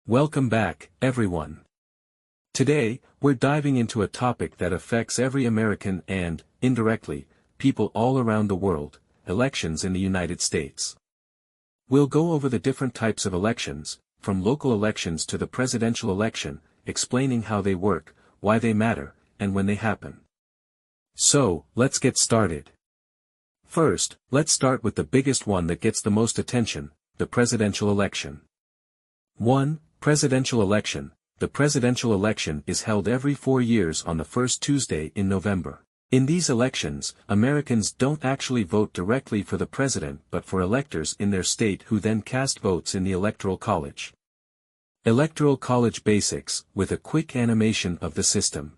Welcome back, everyone. Today, we're diving into a topic that affects every American and, indirectly, people all around the world: elections in the United States. We'll go over the different types of elections, from local elections to the presidential election, explaining how they work, why they matter, and when they happen. So, let's get started. First, let's start with the biggest one that gets the most attention: the presidential election. 1. Presidential election. The presidential election is held every 4 years on the first Tuesday in November. In these elections, Americans don't actually vote directly for the president but for electors in their state who then cast votes in the Electoral College. Electoral College Basics, with a quick animation of the system.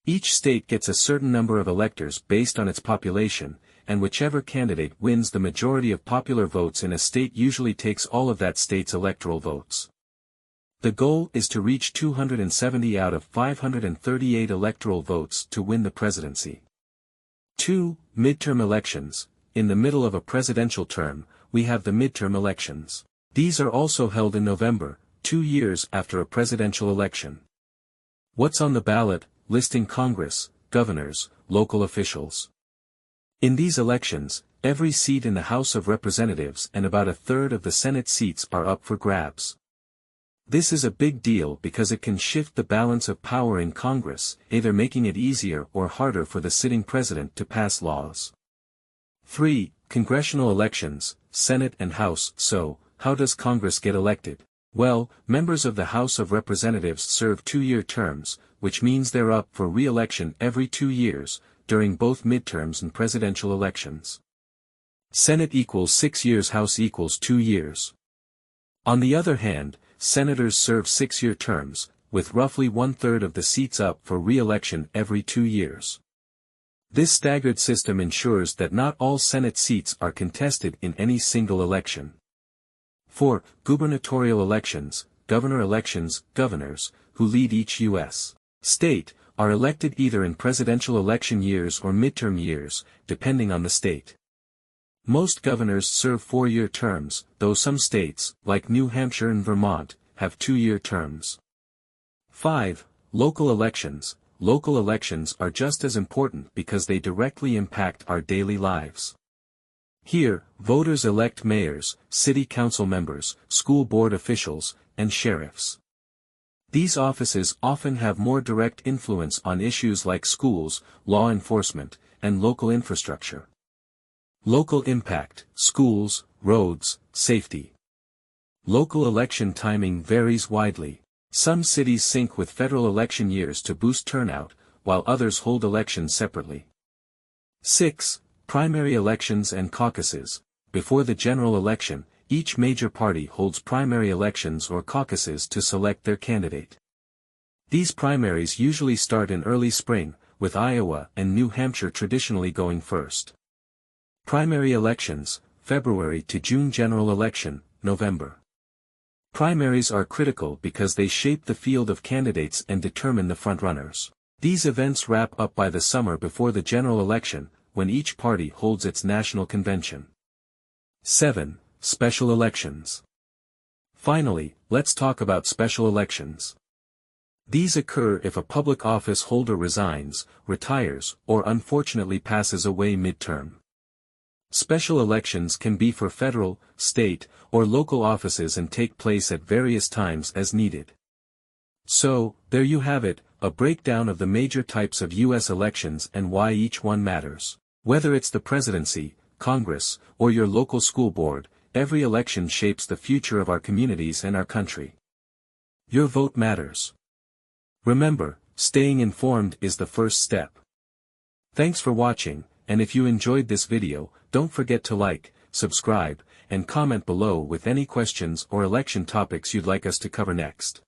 Each state gets a certain number of electors based on its population, and whichever candidate wins the majority of popular votes in a state usually takes all of that state's electoral votes. The goal is to reach 270 out of 538 electoral votes to win the presidency. 2. Midterm elections. In the middle of a presidential term, we have the midterm elections. These are also held in November, 2 years after a presidential election. What's on the ballot? Listing Congress, governors, local officials. In these elections, every seat in the House of Representatives and about a third of the Senate seats are up for grabs. This is a big deal because it can shift the balance of power in Congress, either making it easier or harder for the sitting president to pass laws. 3. Congressional elections, Senate and House. So, how does Congress get elected? Well, members of the House of Representatives serve 2-year terms, which means they're up for re-election every 2 years, during both midterms and presidential elections. Senate equals 6 years, House equals 2 years. On the other hand, senators serve 6-year terms, with roughly 1/3 of the seats up for re-election every 2 years. This staggered system ensures that not all Senate seats are contested in any single election. 4. Gubernatorial elections, governor elections. Governors, who lead each U.S. state, are elected either in presidential election years or midterm years, depending on the state. Most governors serve 4-year terms, though some states, like New Hampshire and Vermont, have 2-year terms. 5. Local elections. Local elections are just as important because they directly impact our daily lives. Here, voters elect mayors, city council members, school board officials, and sheriffs. These offices often have more direct influence on issues like schools, law enforcement, and local infrastructure. Local impact: schools, roads, safety. Local election timing varies widely. Some cities sync with federal election years to boost turnout, while others hold elections separately. 6. Primary elections and caucuses. Before the general election, each major party holds primary elections or caucuses to select their candidate. These primaries usually start in early spring, with Iowa and New Hampshire traditionally going first. Primary elections, February to June. General election, November. Primaries are critical because they shape the field of candidates and determine the frontrunners. These events wrap up by the summer before the general election, when each party holds its national convention. 7. Special elections. Finally, let's talk about special elections. These occur if a public office holder resigns, retires, or unfortunately passes away midterm. Special elections can be for federal, state, or local offices and take place at various times as needed. So, there you have it, a breakdown of the major types of U.S. elections and why each one matters. Whether it's the presidency, Congress, or your local school board, every election shapes the future of our communities and our country. Your vote matters. Remember, staying informed is the first step. Thanks for watching, and if you enjoyed this video, don't forget to like, subscribe, and comment below with any questions or election topics you'd like us to cover next.